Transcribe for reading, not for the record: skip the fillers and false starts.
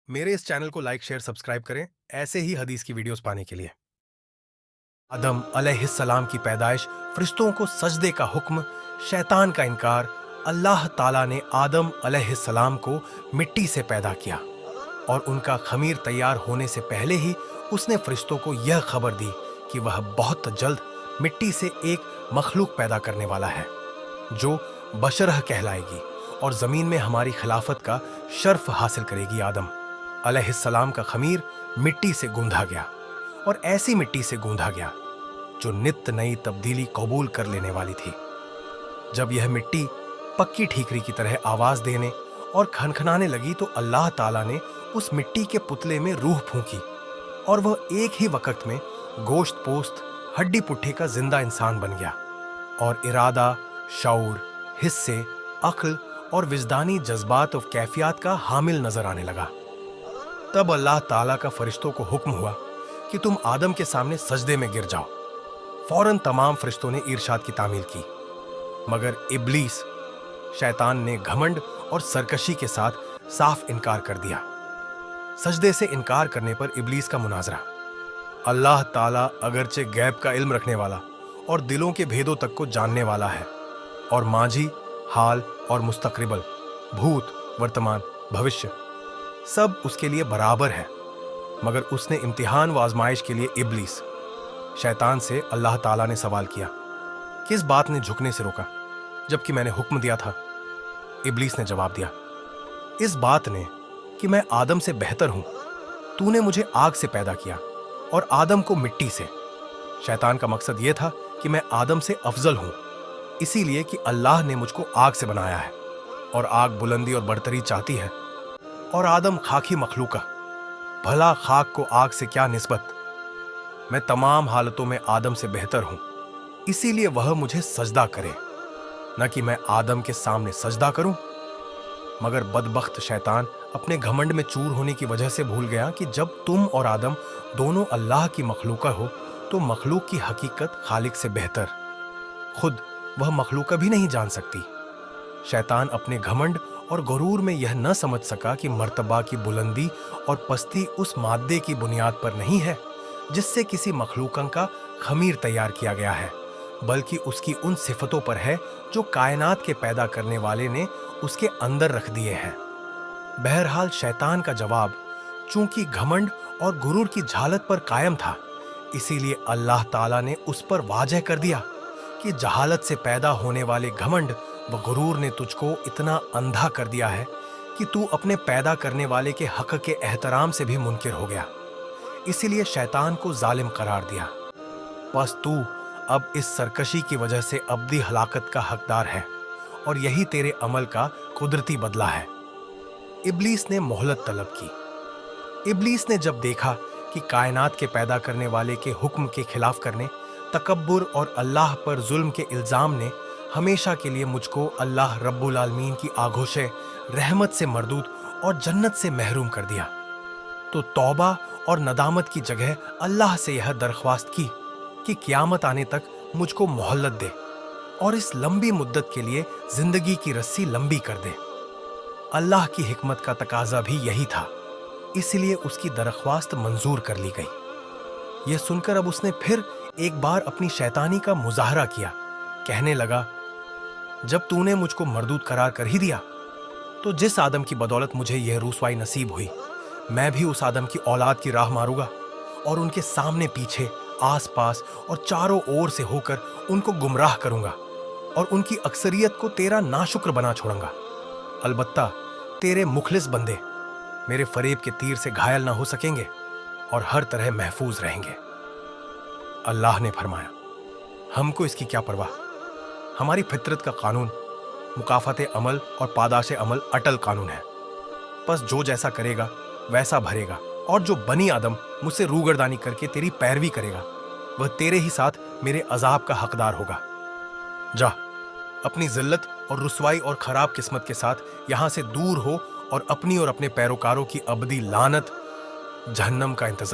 मेरे इस चैनल को लाइक शेयर सब्सक्राइब करें ऐसे ही हदीस की वीडियोस पाने के लिए। आदम अलैहिस्सलाम की पैदाइश, फरिश्तों को सजदे का हुक्म, शैतान का इनकार। अल्लाह ताला ने आदम अलैहिस्सलाम को मिट्टी से पैदा किया और उनका खमीर तैयार होने से पहले ही उसने फरिश्तों को यह खबर दी कि वह बहुत जल्द मिट्टी से एक मखलूक पैदा करने वाला है जो बशरह कहलाएगी और ज़मीन में हमारी खिलाफत का शर्फ हासिल करेगी। आदम अलैहिस्सलाम का खमीर मिट्टी से गूंधा गया और ऐसी मिट्टी से गूंधा गया जो नित्य नई तब्दीली कबूल कर लेने वाली थी। जब यह मिट्टी पक्की ठीकरी की तरह आवाज देने और खनखनाने लगी तो अल्लाह ताला ने उस मिट्टी के पुतले में रूह फूंकी और वह एक ही वक्त में गोश्त पोस्त हड्डी पुट्ठे का जिंदा इंसान बन गया और इरादा, शऊर, हिस्से, अक्ल और विजदानी जज्बात और कैफियत का हामिल नजर आने लगा। तब अल्लाह ताला का फरिश्तों को हुक्म हुआ कि तुम आदम के सामने सजदे में गिर जाओ। फौरन तमाम फरिश्तों ने इरशाद की तामील की, मगर इब्लीस शैतान ने घमंड और सरकशी के साथ साफ इनकार कर दिया। सजदे से इनकार करने पर इब्लीस का मुनाजरा। अल्लाह ताला अगरचे गैब का इल्म रखने वाला और दिलों के भेदों तक को जानने वाला है और माजी, हाल और मुस्तकरिबल, भूत, वर्तमान, भविष्य सब उसके लिए बराबर है। मगर उसने इम्तिहान व आजमाइश के लिए इब्लीस शैतान से अल्लाह ताला ने सवाल किया, किस बात ने झुकने से रोका जबकि मैंने हुक्म दिया था? इब्लीस ने जवाब दिया, इस बात ने कि मैं आदम से बेहतर हूं। तूने मुझे आग से पैदा किया और आदम को मिट्टी से। शैतान का मकसद यह था कि मैं आदम से अफजल हूं, इसीलिए कि अल्लाह ने मुझको आग से बनाया है और आग बुलंदी और बढ़तरी चाहती है और आदम खाकी मखलूका, भला खाक को आग से क्या निस्बत। मैं तमाम हालतों में आदम से बेहतर हूं, इसीलिए वह मुझे सजदा करे, न कि मैं आदम के सामने सजदा करूं। मगर बदबख्त शैतान अपने घमंड में चूर होने की वजह से भूल गया कि जब तुम और आदम दोनों अल्लाह की मखलूका हो तो मखलूक की हकीकत खालिक से बेहतर खुद वह मखलूका भी नहीं जान सकती। शैतान अपने घमंड और गुरूर में यह न समझ सका कि मर्तबा की बुलंदी और पस्ती उस मादे की बुनियाद पर नहीं है जिससे किसी मखलूकन का खमीर तैयार किया गया है, बल्कि उसकी उन सिफतों पर है जो कायनात के पैदा करने वाले ने उसके अंदर रख दिए हैं। बहरहाल शैतान का जवाब चूंकि घमंड और गुरूर की झालत पर कायम था, इसीलिए अल्लाह ताला ने उस पर वाजह कर दिया कि जहालत से पैदा होने वाले घमंड व गुरूर ने तुझको इतना अंधा कर दिया है कि तू अपने पैदा करने वाले के हक के एहतराम से भी मुनकिर हो गया। इसीलिए शैतान को जालिम करार दिया। बस तू अब इस सरकशी की वजह से अब्दी हलाकत का हकदार है और यही तेरे अमल का कुदरती बदला है। इब्लीस ने मोहलत तलब की। इब्लीस ने जब देखा कि कायनात के पैदा करने वाले के हुक्म के खिलाफ करने, तकब्बुर और अल्लाह पर जुल्म के इल्जाम ने हमेशा के लिए मुझको अल्लाह रब्बुल आलमीन की आगोशे रहमत से मरदूद और जन्नत से महरूम कर दिया, तो तौबा और नदामत की जगह अल्लाह से यह दरख्वास्त की कि क़यामत आने तक मुझको मोहल्लत दे और इस लंबी मुद्दत के लिए जिंदगी की रस्सी लंबी कर दे। अल्लाह की हिकमत का तकाजा भी यही था, इसलिए उसकी दरख्वास्त मंजूर कर ली गई। यह सुनकर अब उसने फिर एक बार अपनी शैतानी का मुजाहरा किया। कहने लगा, जब तूने मुझको मरदूद करार कर ही दिया तो जिस आदम की बदौलत मुझे यह रुसवाई नसीब हुई, मैं भी उस आदम की औलाद की राह मारूंगा और उनके सामने पीछे, आस पास और चारों ओर से होकर उनको गुमराह करूंगा और उनकी अक्सरियत को तेरा नाशुक्र बना छोड़ूंगा। अलबत्ता तेरे मुखलिस बंदे मेरे फरेब के तीर से घायल ना हो सकेंगे और हर तरह महफूज रहेंगे। अल्लाह ने फरमाया, हमको इसकी क्या परवाह, हमारी फितरत का कानून मुकाफात अमल और पादाश अमल अटल कानून है। बस जो जैसा करेगा वैसा भरेगा और जो बनी आदम मुझसे रूगर्दानी करके तेरी पैरवी करेगा वह तेरे ही साथ मेरे अजाब का हकदार होगा। जा, अपनी जिल्लत और रुसवाई और खराब किस्मत के साथ यहां से दूर हो और अपनी और अपने पैरोकारों की अबदी लानत, जहन्नम का इंतजार